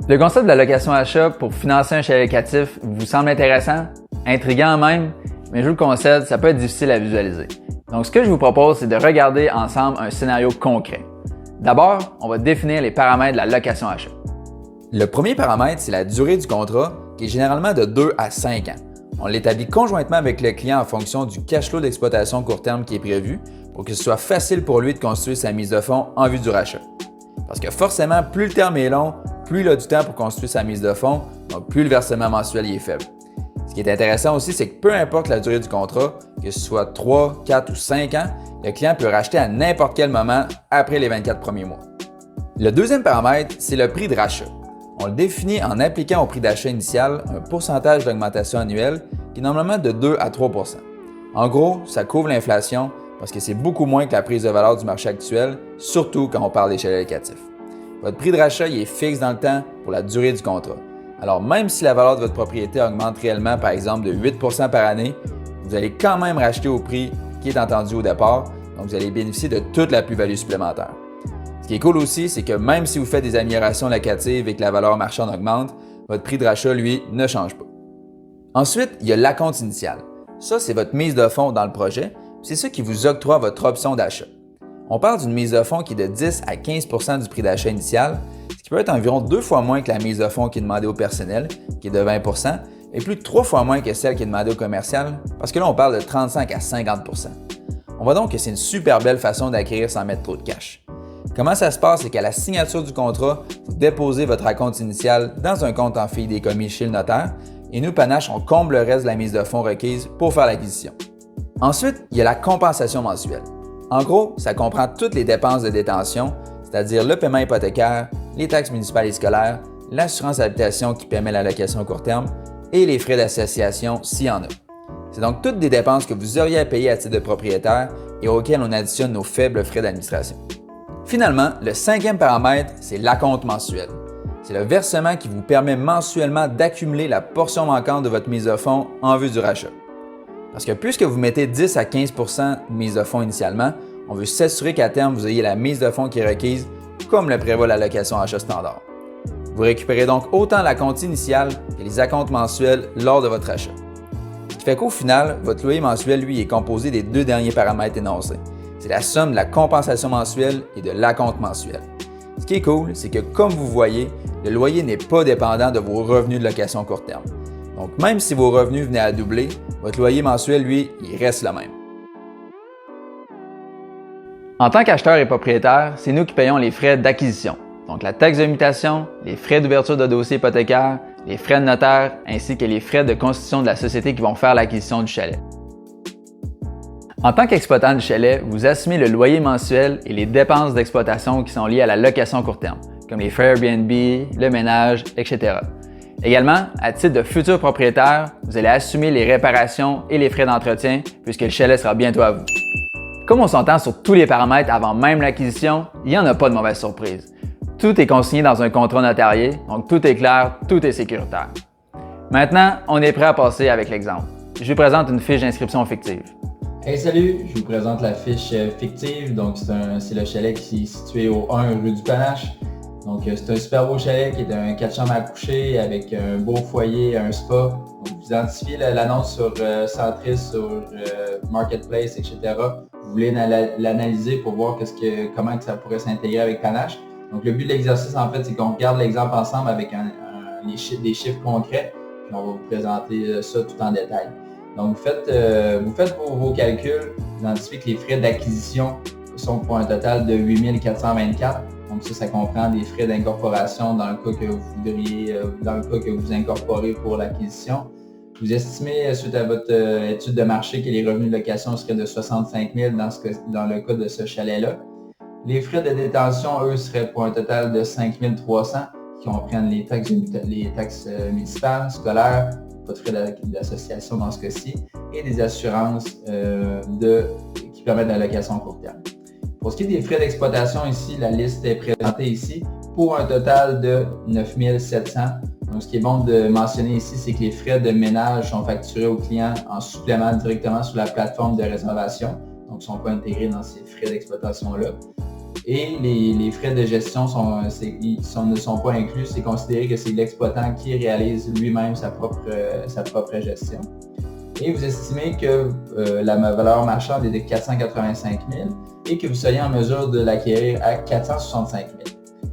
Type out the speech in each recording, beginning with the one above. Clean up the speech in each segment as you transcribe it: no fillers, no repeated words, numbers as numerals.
Le concept de la location-achat pour financer un chalet locatif vous semble intéressant, intriguant même, mais je vous le concède, ça peut être difficile à visualiser. Donc ce que je vous propose, c'est de regarder ensemble un scénario concret. D'abord, on va définir les paramètres de la location-achat. Le premier paramètre, c'est la durée du contrat, qui est généralement de 2 à 5 ans. On l'établit conjointement avec le client en fonction du cash flow d'exploitation court terme qui est prévu pour que ce soit facile pour lui de construire sa mise de fonds en vue du rachat. Parce que forcément, plus le terme est long, plus il a du temps pour construire sa mise de fonds, donc plus le versement mensuel y est faible. Ce qui est intéressant aussi, c'est que peu importe la durée du contrat, que ce soit 3, 4 ou 5 ans, le client peut racheter à n'importe quel moment après les 24 premiers mois. Le deuxième paramètre, c'est le prix de rachat. On le définit en appliquant au prix d'achat initial un pourcentage d'augmentation annuelle qui est normalement de 2 à 3 %. En gros, ça couvre l'inflation parce que c'est beaucoup moins que la prise de valeur du marché actuel, surtout quand on parle des chalets locatifs. Votre prix de rachat il est fixe dans le temps pour la durée du contrat. Alors même si la valeur de votre propriété augmente réellement par exemple de 8 % par année, vous allez quand même racheter au prix qui est entendu au départ, donc vous allez bénéficier de toute la plus-value supplémentaire. Ce qui est cool aussi, c'est que même si vous faites des améliorations locatives et que la valeur marchande augmente, votre prix de rachat, lui, ne change pas. Ensuite, il y a l'acompte initial. Ça, c'est votre mise de fonds dans le projet, c'est ça qui vous octroie votre option d'achat. On parle d'une mise de fonds qui est de 10 à 15 % du prix d'achat initial, ce qui peut être environ 2 fois moins que la mise de fonds qui est demandée au personnel, qui est de 20 % et plus de 3 fois moins que celle qui est demandée au commercial, parce que là, on parle de 35 à 50 %. On voit donc que c'est une super belle façon d'acquérir sans mettre trop de cash. Comment ça se passe, c'est qu'à la signature du contrat, vous déposez votre acompte initial dans un compte en fiducie commis chez le notaire et nous, Panache, on comble le reste de la mise de fonds requise pour faire l'acquisition. Ensuite, il y a la compensation mensuelle. En gros, ça comprend toutes les dépenses de détention, c'est-à-dire le paiement hypothécaire, les taxes municipales et scolaires, l'assurance habitation qui permet la location à court terme et les frais d'association s'il y en a. C'est donc toutes des dépenses que vous auriez à payer à titre de propriétaire et auxquelles on additionne nos faibles frais d'administration. Finalement, le cinquième paramètre, c'est l'acompte mensuel. C'est le versement qui vous permet mensuellement d'accumuler la portion manquante de votre mise de fonds en vue du rachat. Parce que puisque vous mettez 10 à 15 % de mise de fonds initialement, on veut s'assurer qu'à terme, vous ayez la mise de fonds qui est requise, comme le prévoit la location achat standard. Vous récupérez donc autant l'acompte initial que les acomptes mensuels lors de votre achat. Ce qui fait qu'au final, votre loyer mensuel, lui, est composé des deux derniers paramètres énoncés. C'est la somme de la compensation mensuelle et de l'acompte mensuel. Ce qui est cool, c'est que comme vous voyez, le loyer n'est pas dépendant de vos revenus de location court terme. Donc même si vos revenus venaient à doubler, votre loyer mensuel, lui, il reste le même. En tant qu'acheteur et propriétaire, c'est nous qui payons les frais d'acquisition, donc la taxe de mutation, les frais d'ouverture de dossier hypothécaire, les frais de notaire ainsi que les frais de constitution de la société qui vont faire l'acquisition du chalet. En tant qu'exploitant du chalet, vous assumez le loyer mensuel et les dépenses d'exploitation qui sont liées à la location court terme, comme les frais Airbnb, le ménage, etc. Également, à titre de futur propriétaire, vous allez assumer les réparations et les frais d'entretien puisque le chalet sera bientôt à vous. Comme on s'entend sur tous les paramètres avant même l'acquisition, il n'y en a pas de mauvaise surprise. Tout est consigné dans un contrat notarié, donc tout est clair, tout est sécuritaire. Maintenant, on est prêt à passer avec l'exemple. Je vous présente une fiche d'inscription fictive. Hey salut, je vous présente la fiche fictive. Donc c'est le chalet qui est situé au 1 rue du Panache. Donc c'est un super beau chalet qui est un 4 chambres à coucher avec un beau foyer, un spa. Donc vous identifiez l'annonce sur Centris, sur Marketplace, etc. Vous voulez l'analyser pour voir comment ça pourrait s'intégrer avec Panache. Donc le but de l'exercice en fait, c'est qu'on regarde l'exemple ensemble avec des chiffres concrets. Puis on va vous présenter ça tout en détail. Donc, vous faites vos calculs, vous identifiez que les frais d'acquisition sont pour un total de 8 424. Donc, ça comprend des frais d'incorporation dans le cas que vous incorporez pour l'acquisition. Vous estimez, suite à votre étude de marché, que les revenus de location seraient de 65 000 dans le cas de ce chalet-là. Les frais de détention, eux, seraient pour un total de 5 300 qui comprennent les taxes municipales, scolaires, pas de frais d'association dans ce cas-ci, et des assurances qui permettent la location à court terme. Pour ce qui est des frais d'exploitation ici, la liste est présentée ici pour un total de 9 700. Donc, ce qui est bon de mentionner ici, c'est que les frais de ménage sont facturés aux clients en supplément directement sur la plateforme de réservation. Donc, ils ne sont pas intégrés dans ces frais d'exploitation-là. Et les frais de gestion ne sont pas inclus. C'est considéré que c'est l'exploitant qui réalise lui-même sa propre gestion. Et vous estimez que la valeur marchande est de 485 000 et que vous soyez en mesure de l'acquérir à 465 000.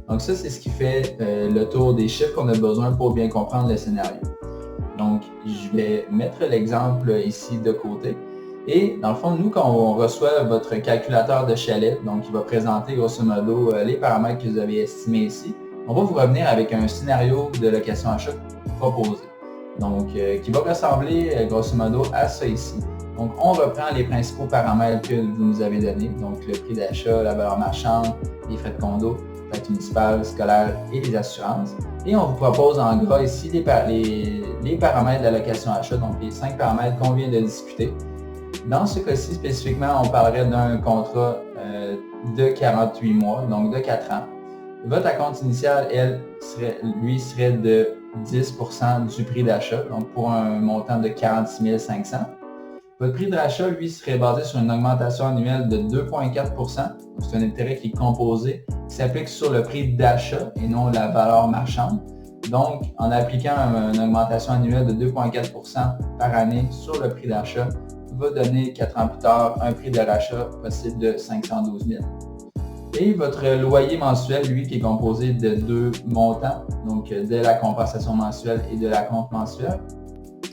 Donc ça, c'est ce qui fait le tour des chiffres qu'on a besoin pour bien comprendre le scénario. Donc, je vais mettre l'exemple ici de côté. Et dans le fond, nous, quand on reçoit votre calculateur de chalet, donc il va présenter grosso modo les paramètres que vous avez estimés ici, on va vous revenir avec un scénario de location-achat proposé. Donc, qui va ressembler grosso modo à ça ici. Donc, on reprend les principaux paramètres que vous nous avez donnés, donc le prix d'achat, la valeur marchande, les frais de condo, taxe municipale, scolaire et les assurances. Et on vous propose en gras ici les paramètres de la location-achat, donc les 5 paramètres qu'on vient de discuter. Dans ce cas-ci spécifiquement, on parlerait d'un contrat de 48 mois, donc de 4 ans. Votre acompte initial, serait de 10% du prix d'achat, donc pour un montant de 46 500. Votre prix d'achat, lui, serait basé sur une augmentation annuelle de 2,4%. C'est un intérêt qui est composé, qui s'applique sur le prix d'achat et non la valeur marchande. Donc, en appliquant une augmentation annuelle de 2,4% par année sur le prix d'achat, va donner 4 ans plus tard un prix de rachat possible de 512 000. Et votre loyer mensuel, lui, qui est composé de 2 montants, donc de la compensation mensuelle et de l'acompte mensuel,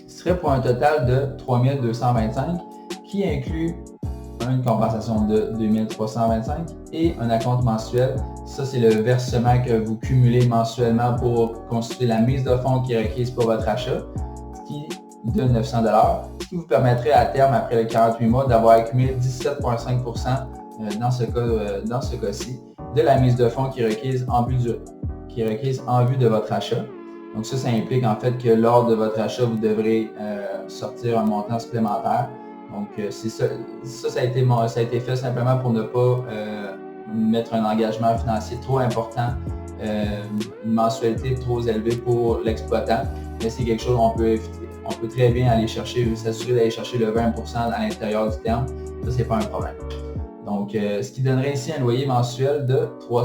serait pour un total de 3 225 qui inclut une compensation de 2 325 et un acompte mensuel. Ça, c'est le versement que vous cumulez mensuellement pour constituer la mise de fonds qui est requise pour votre achat, qui est de 900 $, ce qui vous permettrait à terme, après les 48 mois, d'avoir accumulé 17,5% dans ce cas-ci, de la mise de fonds qui est requise en vue de votre achat. Donc ça implique en fait que lors de votre achat, vous devrez sortir un montant supplémentaire. Donc ça a été fait simplement pour ne pas mettre un engagement financier trop important, une mensualité trop élevée pour l'exploitant. Mais c'est quelque chose qu'on peut éviter. On peut très bien aller chercher, s'assurer d'aller chercher le 20% à l'intérieur du terme. Ça, c'est pas un problème. Donc, ce qui donnerait ici un loyer mensuel de 3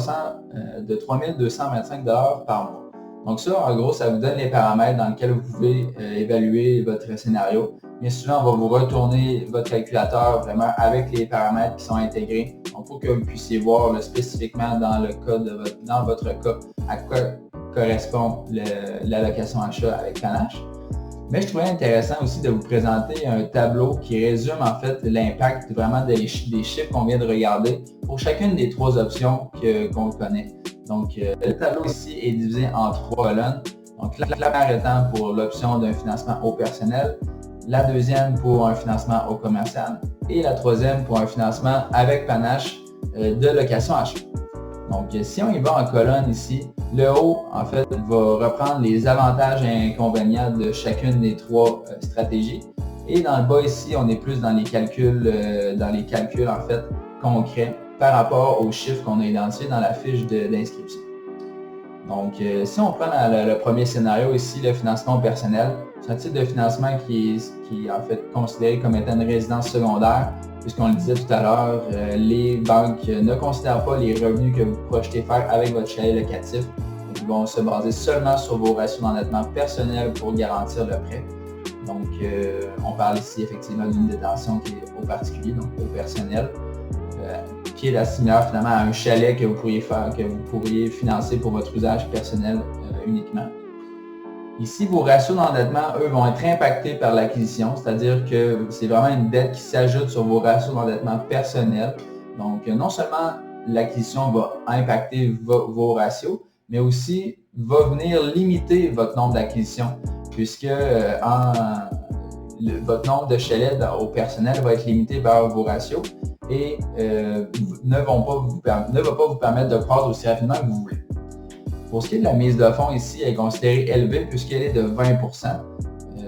225 $ par mois. Donc ça, en gros, ça vous donne les paramètres dans lesquels vous pouvez évaluer votre scénario. Bien souvent, on va vous retourner votre calculateur vraiment avec les paramètres qui sont intégrés. Donc, pour que vous puissiez voir spécifiquement dans votre cas à quoi correspond l'allocation achat avec Panache. Mais je trouvais intéressant aussi de vous présenter un tableau qui résume en fait l'impact vraiment des chiffres qu'on vient de regarder pour chacune des 3 options qu'on connaît. Donc, le tableau ici est divisé en 3 colonnes. Donc, la première étant pour l'option d'un financement au personnel, la deuxième pour un financement au commercial et la troisième pour un financement avec Panache de location achat. Donc, si on y va en colonne ici, le haut, en fait, va reprendre les avantages et inconvénients de chacune des 3 stratégies. Et dans le bas ici, on est plus dans les calculs en fait concrets par rapport aux chiffres qu'on a identifiés dans la fiche d'inscription. Donc, si on prend le premier scénario ici, le financement personnel, c'est un type de financement qui est en fait considéré comme étant une résidence secondaire, puisqu'on le disait tout à l'heure, les banques ne considèrent pas les revenus que vous projetez faire avec votre chalet locatif. Ils vont se baser seulement sur vos ratios d'endettement personnel pour garantir le prêt. Donc, on parle ici effectivement d'une détention qui est au particulier, donc au personnel, qui est similaire finalement à un chalet que vous pourriez financer pour votre usage personnel uniquement. Ici, vos ratios d'endettement, eux, vont être impactés par l'acquisition, c'est-à-dire que c'est vraiment une dette qui s'ajoute sur vos ratios d'endettement personnels. Donc, non seulement l'acquisition va impacter vos ratios, mais aussi va venir limiter votre nombre d'acquisitions, puisque votre nombre de chalets au personnel va être limité par vos ratios et ne va pas vous permettre de croître aussi rapidement que vous voulez. Pour ce qui est de la mise de fonds ici, elle est considérée élevée puisqu'elle est de 20%. Ça,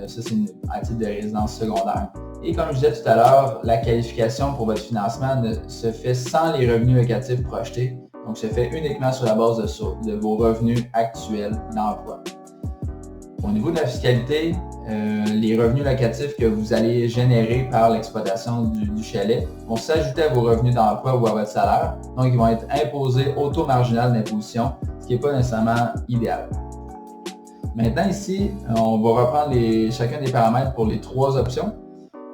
c'est un type de résidence secondaire. Et comme je disais tout à l'heure, la qualification pour votre financement se fait sans les revenus locatifs projetés. Donc, se fait uniquement sur la base de vos revenus actuels d'emploi. Au niveau de la fiscalité, les revenus locatifs que vous allez générer par l'exploitation du chalet vont s'ajouter à vos revenus d'emploi ou à votre salaire. Donc, ils vont être imposés au taux marginal d'imposition, ce qui n'est pas nécessairement idéal. Maintenant, ici, on va reprendre chacun des paramètres pour les 3 options.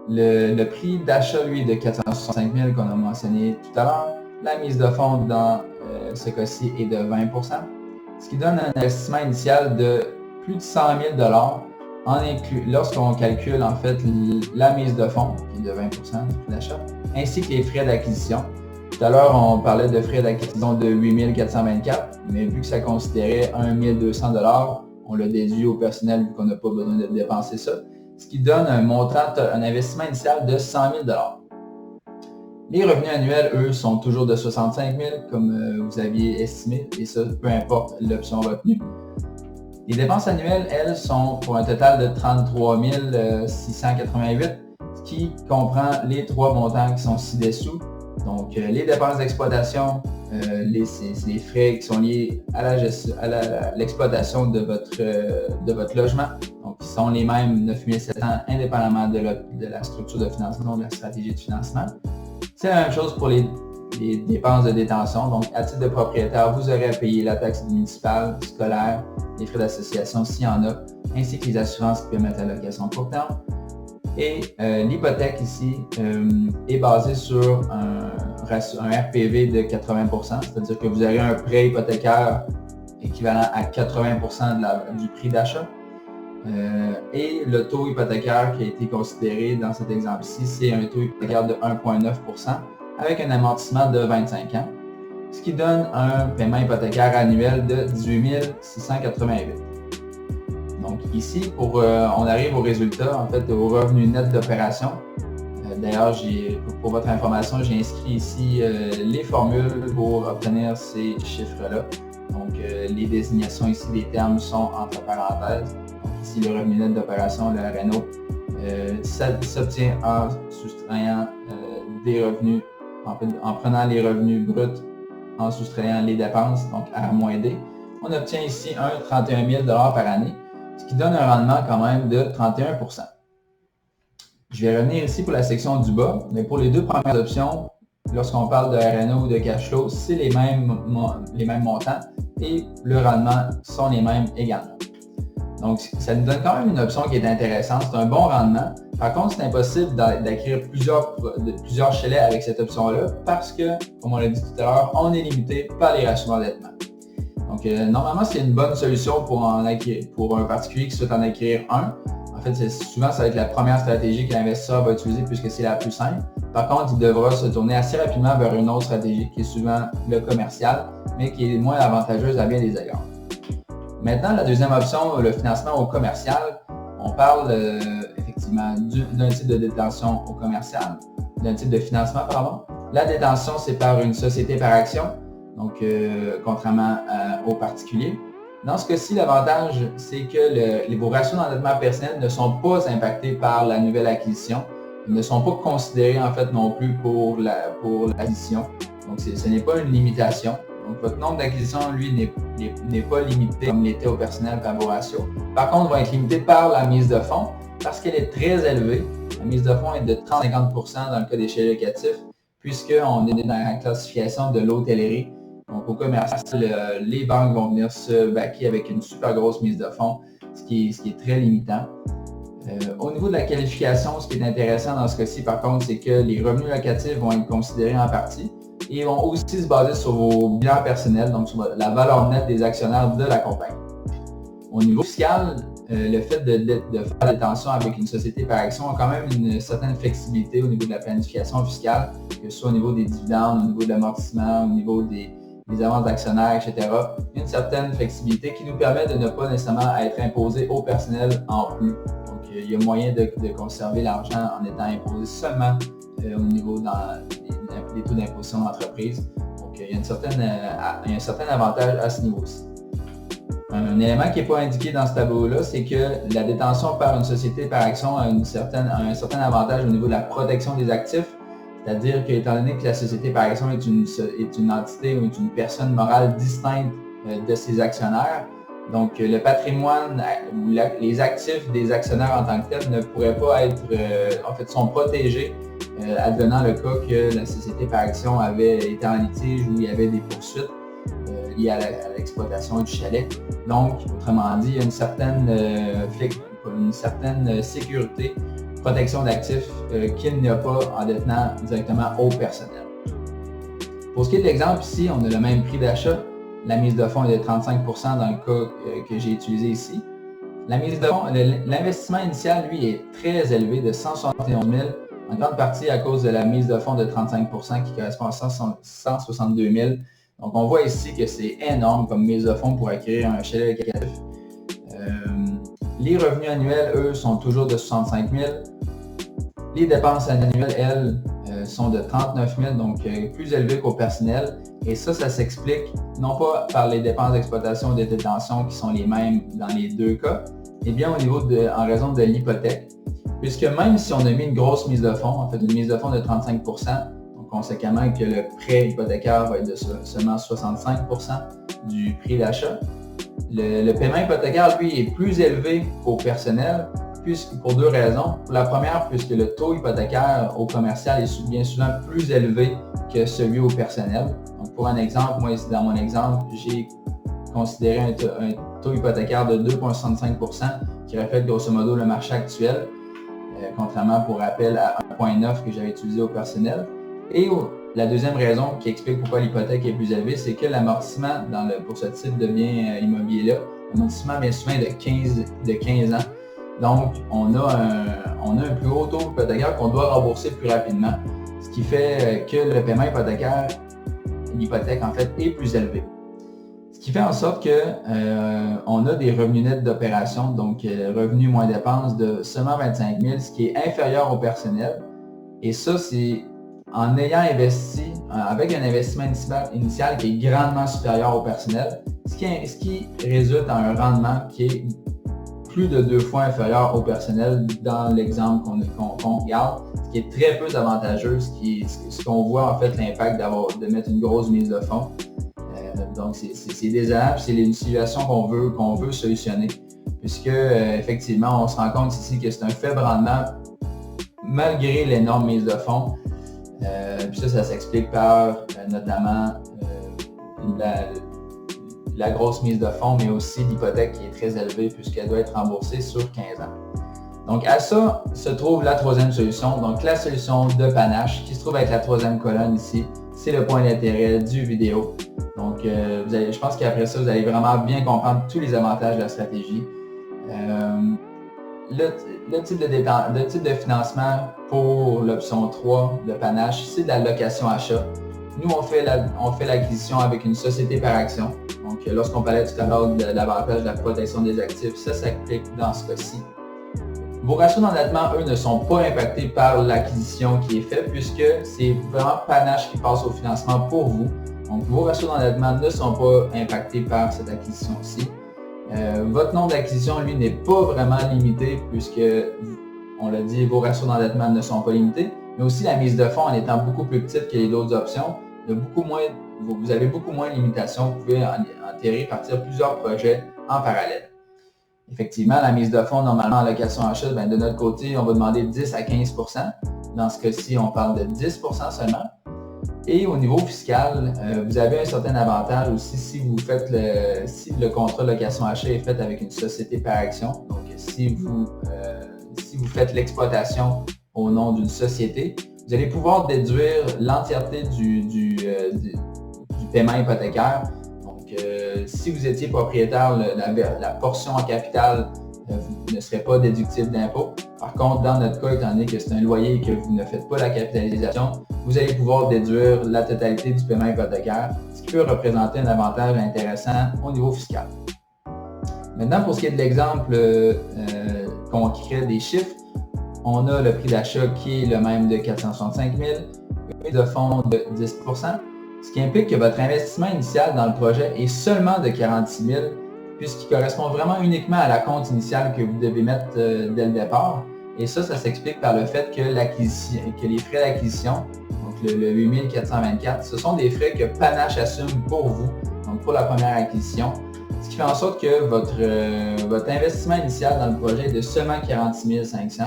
Le prix d'achat, lui, de 465 000 qu'on a mentionné tout à l'heure. La mise de fonds dans ce cas-ci est de 20 %, ce qui donne un investissement initial de plus de 100 000 lorsqu'on calcule en fait la mise de fonds, qui est de 20 % du prix d'achat, ainsi que les frais d'acquisition. Tout à l'heure, on parlait de frais d'acquisition de 8 424, mais vu que ça considérait 1 200 $, on l'a déduit au personnel vu qu'on n'a pas besoin de dépenser ça, ce qui donne un investissement initial de 100 000 $. Les revenus annuels, eux, sont toujours de 65 000 comme vous aviez estimé, et ça, peu importe l'option retenue. Les dépenses annuelles, elles, sont pour un total de 33 688, ce qui comprend les 3 montants qui sont ci-dessous. Donc, les dépenses d'exploitation, c'est les frais qui sont liés à l'exploitation de votre logement. Donc, ils sont les mêmes 9 700 indépendamment de la structure de financement ou de la stratégie de financement. C'est la même chose pour les dépenses de détention. Donc, à titre de propriétaire, vous aurez à payer la taxe municipale, scolaire, les frais d'association s'il y en a, ainsi que les assurances qui permettent la location court terme. Et l'hypothèque ici est basée sur un RPV de 80 %, c'est-à-dire que vous aurez un prêt hypothécaire équivalent à 80 % du prix d'achat. Et le taux hypothécaire qui a été considéré dans cet exemple-ci, c'est un taux hypothécaire de 1,9 % avec un amortissement de 25 ans, ce qui donne un paiement hypothécaire annuel de 18 688. Donc ici, on arrive au résultat, en fait, au revenu net d'opération. D'ailleurs, pour votre information, j'ai inscrit ici les formules pour obtenir ces chiffres-là. Donc, les désignations ici des termes sont entre parenthèses. Donc, ici, le revenu net d'opération, le RNO, ça s'obtient en soustrayant des revenus, en prenant les revenus bruts, en soustrayant les dépenses, donc R-D. On obtient ici 31 000 $ par année, ce qui donne un rendement quand même de 31 %. Je vais revenir ici pour la section du bas, mais pour les 2 premières options, lorsqu'on parle de RNO ou de cash flow, c'est les mêmes montants et le rendement sont les mêmes également. Donc, ça nous donne quand même une option qui est intéressante, c'est un bon rendement. Par contre, c'est impossible d'acquérir plusieurs chalets avec cette option-là parce que, comme on l'a dit tout à l'heure, on est limité par les ratios d'endettement. Donc, normalement, c'est une bonne solution pour un particulier qui souhaite en acquérir un. En fait, souvent, ça va être la première stratégie que l'investisseur va utiliser puisque c'est la plus simple. Par contre, il devra se tourner assez rapidement vers une autre stratégie qui est souvent le commercial, mais qui est moins avantageuse à bien des égards. Maintenant, la deuxième option, le financement au commercial, on parle effectivement d'un type de détention au commercial, d'un type de financement, pardon. La détention, c'est par une société par action, donc contrairement aux particuliers. Dans ce cas-ci, l'avantage, c'est que vos ratios d'endettement personnel ne sont pas impactés par la nouvelle acquisition. Ils ne sont pas considérés en fait non plus pour l'acquisition. Donc, ce n'est pas une limitation. Donc, votre nombre d'acquisitions, lui, n'est pas limité comme l'était au personnel par vos ratios. Par contre, va être limité par la mise de fonds parce qu'elle est très élevée. La mise de fonds est de 30-50 % dans le cas des chalets locatifs, puisqu'on est dans la classification de l'hôtellerie. Donc, au commercial, les banques vont venir se baquer avec une super grosse mise de fonds, ce qui est très limitant. Au niveau de la qualification, ce qui est intéressant dans ce cas-ci, par contre, c'est que les revenus locatifs vont être considérés en partie et vont aussi se baser sur vos bilans personnels, donc sur la valeur nette des actionnaires de la compagnie. Au niveau fiscal, le fait de faire la détention avec une société par action a quand même une certaine flexibilité au niveau de la planification fiscale, que ce soit au niveau des dividendes, au niveau de l'amortissement, au niveau des avances d'actionnaires, etc. Une certaine flexibilité qui nous permet de ne pas nécessairement être imposé au personnel en plus. Donc, il y a moyen de conserver l'argent en étant imposé seulement au niveau des taux d'imposition d'entreprise. Donc, il y a un certain avantage à ce niveau-ci. Un élément qui n'est pas indiqué dans ce tableau-là, c'est que la détention par une société par action a un certain avantage au niveau de la protection des actifs. C'est-à-dire qu'étant donné que la société par action est une entité ou est une personne morale distincte de ses actionnaires, Donc, le patrimoine ou les actifs des actionnaires en tant que tels ne pourraient pas être, sont protégés advenant le cas que la société par action avait été en litige ou il y avait des poursuites liées à l'exploitation du chalet. Donc, autrement dit, il y a une certaine sécurité, protection d'actifs qu'il n'y a pas en détenant directement au personnel. Pour ce qui est de l'exemple ici, on a le même prix d'achat. La mise de fonds est de 35 % dans le cas que j'ai utilisé ici. La mise de fonds, l'investissement initial, lui, est très élevé, de 171 000, en grande partie à cause de la mise de fonds de 35 % qui correspond à 162 000. Donc, on voit ici que c'est énorme comme mise de fonds pour acquérir un chalet locatif. Les revenus annuels, eux, sont toujours de 65 000. Les dépenses annuelles, elles, sont de 39 000, donc plus élevées qu'au personnel. Et ça s'explique non pas par les dépenses d'exploitation ou de détention qui sont les mêmes dans les deux cas, mais bien en raison de l'hypothèque. Puisque même si on a mis une grosse mise de fonds, en fait une mise de fonds de 35 %, donc conséquemment que le prêt hypothécaire va être de seulement 65 % du prix d'achat, le paiement hypothécaire, lui, est plus élevé qu'au personnel, pour deux raisons. Pour la première, puisque le taux hypothécaire au commercial est bien souvent plus élevé que celui au personnel. Donc, pour un exemple, moi ici dans mon exemple, j'ai considéré un taux hypothécaire de 2,65 % qui reflète grosso modo le marché actuel, contrairement pour rappel à 1,9 que j'avais utilisé au personnel. Et la deuxième raison qui explique pourquoi l'hypothèque est plus élevée, c'est que l'amortissement pour ce type de bien immobilier-là, l'amortissement bien souvent de 15 ans. Donc, on a un plus haut taux hypothécaire qu'on doit rembourser plus rapidement, ce qui fait que le paiement hypothécaire, l'hypothèque en fait, est plus élevé. Ce qui fait en sorte qu'on a des revenus nets d'opération, donc revenus moins dépenses de seulement 25 000, ce qui est inférieur au personnel. Et ça, c'est en ayant investi, avec un investissement initial qui est grandement supérieur au personnel, ce qui résulte en un rendement qui est plus de 2 fois inférieur au personnel dans l'exemple qu'on regarde, ce qui est très peu avantageux, ce qu'on voit en fait l'impact de mettre une grosse mise de fonds. Donc c'est désagréable, c'est une situation qu'on veut solutionner, puisque effectivement on se rend compte ici que c'est un faible rendement malgré l'énorme mise de fonds. Puis ça s'explique par notamment la grosse mise de fonds, mais aussi l'hypothèque qui est très élevée puisqu'elle doit être remboursée sur 15 ans. Donc à ça se trouve la troisième solution, donc la solution de panache qui se trouve avec la troisième colonne ici, c'est le point d'intérêt du vidéo. Donc je pense qu'après ça, vous allez vraiment bien comprendre tous les avantages de la stratégie. Le type de financement pour l'option 3 de panache, c'est de la location-achat. Nous, on fait l'acquisition avec une société par action. Donc, lorsqu'on parlait tout à l'heure de l'avantage de la protection des actifs, ça s'applique dans ce cas-ci. Vos ratios d'endettement, eux, ne sont pas impactés par l'acquisition qui est faite puisque c'est vraiment panache qui passe au financement pour vous. Donc, vos ratios d'endettement ne sont pas impactés par cette acquisition-ci. Votre nombre d'acquisitions, lui, n'est pas vraiment limité puisque, on l'a dit, vos ratios d'endettement ne sont pas limités, mais aussi la mise de fonds en étant beaucoup plus petite que les autres options, vous avez beaucoup moins de limitations, vous pouvez en partir plusieurs projets en parallèle. Effectivement, la mise de fonds, normalement en location-achat, de notre côté, on va demander 10 à 15 %. Dans ce cas-ci, on parle de 10 % seulement. Et au niveau fiscal, vous avez un certain avantage aussi si le contrat de location-achat est fait avec une société par action. Donc, si vous faites l'exploitation au nom d'une société, vous allez pouvoir déduire l'entièreté du paiement hypothécaire. Donc, si vous étiez propriétaire, la portion en capital ne serait pas déductible d'impôt. Par contre, dans notre cas, étant donné que c'est un loyer et que vous ne faites pas la capitalisation, vous allez pouvoir déduire la totalité du paiement hypothécaire, ce qui peut représenter un avantage intéressant au niveau fiscal. Maintenant, pour ce qui est de l'exemple concret des chiffres, on a le prix d'achat qui est le même de 465 000, le prix de fonds de 10 %, ce qui implique que votre investissement initial dans le projet est seulement de 46 000, puisqu'il correspond vraiment uniquement à la compte initiale que vous devez mettre dès le départ. Et ça s'explique par le fait que les frais d'acquisition, donc le 8 424, ce sont des frais que Panache assume pour vous, donc pour la première acquisition. Ce qui fait en sorte que votre investissement initial dans le projet est de seulement 46 500.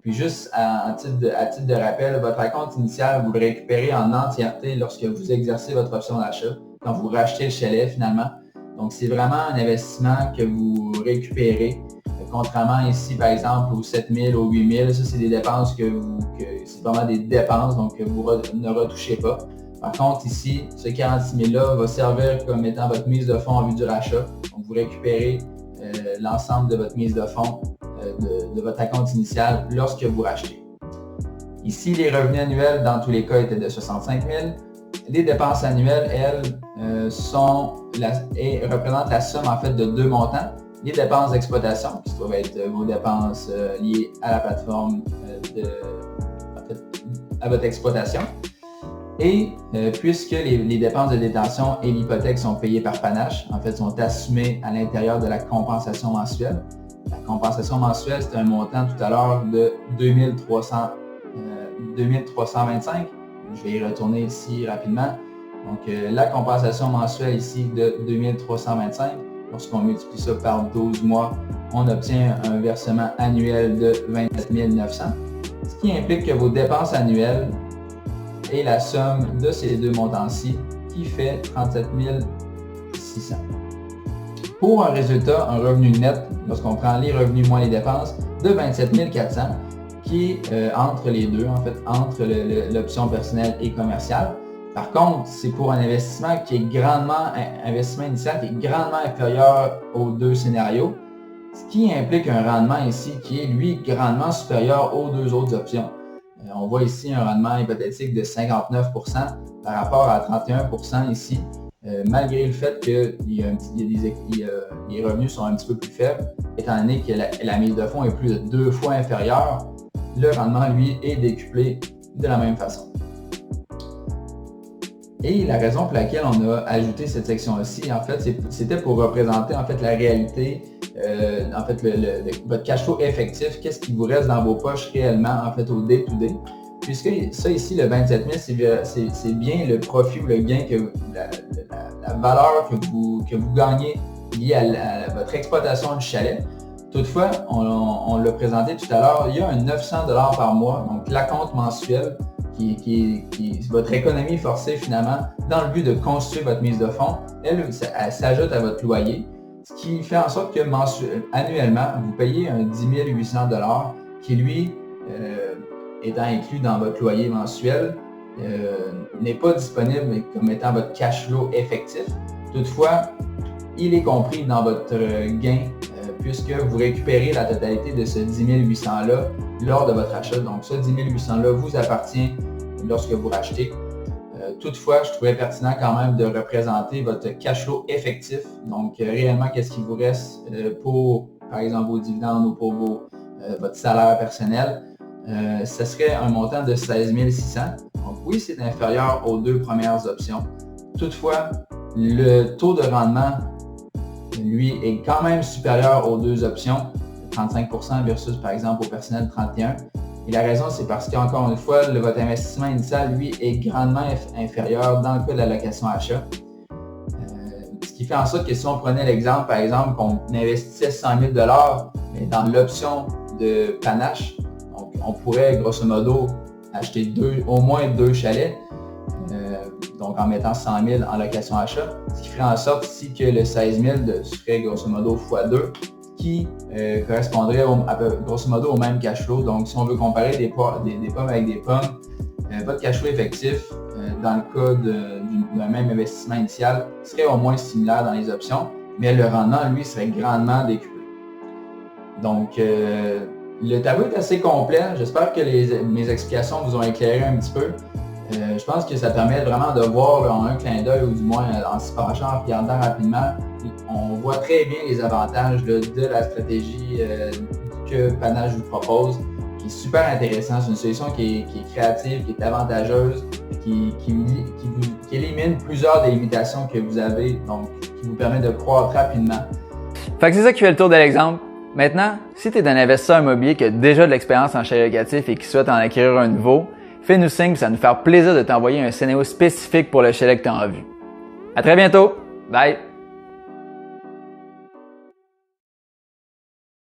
Puis juste à titre de rappel, votre acompte initial, vous le récupérez en entièreté lorsque vous exercez votre option d'achat, quand vous rachetez le chalet finalement. Donc c'est vraiment un investissement que vous récupérez. Contrairement ici, par exemple, aux 7 000, aux 8 000, ça c'est des dépenses c'est vraiment des dépenses, donc que vous ne retouchez pas. Par contre, ici, ce 46 000-là va servir comme étant votre mise de fonds en vue du rachat. Donc vous récupérez l'ensemble de votre mise de fonds de votre acompte initial lorsque vous rachetez. Ici, les revenus annuels, dans tous les cas, étaient de 65 000. Les dépenses annuelles, elles, représentent la somme en fait de deux montants. Les dépenses d'exploitation, qui doivent être vos dépenses liées à la plateforme, à votre exploitation. Et puisque les dépenses de détention et l'hypothèque sont payées par panache, en fait, sont assumées à l'intérieur de la compensation mensuelle. La compensation mensuelle, c'est un montant tout à l'heure de 2325. Je vais y retourner ici rapidement. Donc, la compensation mensuelle ici de 2325, lorsqu'on multiplie ça par 12 mois, on obtient un versement annuel de 27 900, ce qui implique que vos dépenses annuelles est la somme de ces deux montants-ci, qui fait 37 600. Pour un résultat, un revenu net, lorsqu'on prend les revenus moins les dépenses, de 27 400, qui est entre les deux, en fait, entre l'option personnelle et commerciale. Par contre, c'est pour un investissement investissement initial qui est grandement inférieur aux deux scénarios, ce qui implique un rendement ici qui est, lui, grandement supérieur aux deux autres options. On voit ici un rendement hypothétique de 59 % par rapport à 31 % ici, malgré le fait que les revenus sont un petit peu plus faibles, étant donné que la mise de fonds est plus de 2 fois inférieure, le rendement, lui, est décuplé de la même façon. Et la raison pour laquelle on a ajouté cette section-ci, en fait, c'était pour représenter en fait la réalité, votre cash flow effectif, qu'est-ce qui vous reste dans vos poches réellement, en fait, au day-to-day. Puisque ça ici, le 27 000, c'est bien le profit ou le gain, la valeur que vous gagnez liée à votre exploitation du chalet. Toutefois, on l'a présenté tout à l'heure, il y a un 900 $ par mois, donc l'acompte mensuel, qui est votre économie forcée finalement, dans le but de construire votre mise de fonds, elle s'ajoute à votre loyer, ce qui fait en sorte que annuellement, vous payez un 10 800 $ qui, lui, étant inclus dans votre loyer mensuel, n'est pas disponible comme étant votre cash flow effectif. Toutefois, il est compris dans votre gain puisque vous récupérez la totalité de ce 10 800-là lors de votre achat. Donc, ce 10 800-là vous appartient lorsque vous rachetez. Toutefois, je trouvais pertinent quand même de représenter votre cash flow effectif. Donc, réellement, qu'est-ce qui vous reste pour, par exemple, vos dividendes ou pour votre salaire personnel. Ce serait un montant de 16 600. Donc, oui, c'est inférieur aux deux premières options. Toutefois, le taux de rendement, lui, est quand même supérieur aux deux options, 35 % versus, par exemple, au personnel 31 %. Et la raison, c'est parce qu'encore une fois, votre investissement initial, lui, est grandement inférieur dans le cas de la location achat. Ce qui fait en sorte que si on prenait l'exemple, par exemple, qu'on investissait 100 000 $ dans l'option de panache, donc on pourrait, grosso modo, acheter au moins deux chalets, donc en mettant 100 000 en location achat, ce qui ferait en sorte ici que le 16 000 serait grosso modo x2, qui correspondrait grosso modo au même cash flow. Donc si on veut comparer des pommes avec des pommes, votre cash flow effectif, dans le cas d'un même investissement initial, serait au moins similaire dans les options, mais le rendement, lui, serait grandement décuplé. Donc, le tableau est assez complet. J'espère que mes explications vous ont éclairé un petit peu. Je pense que ça permet vraiment de voir en un clin d'œil, ou du moins en se penchant, en regardant rapidement, on voit très bien les avantages de la stratégie que Panache vous propose, qui est super intéressant. C'est une solution qui est créative, qui est avantageuse, qui élimine plusieurs des limitations que vous avez, donc qui vous permet de croître rapidement. Fait que c'est ça qui fait le tour de l'exemple. Maintenant, si tu es un investisseur immobilier qui a déjà de l'expérience en chalet locatif et qui souhaite en acquérir un nouveau, fais-nous signe, ça va nous faire plaisir de t'envoyer un scénario spécifique pour le chalet que tu as en vue. À très bientôt! Bye!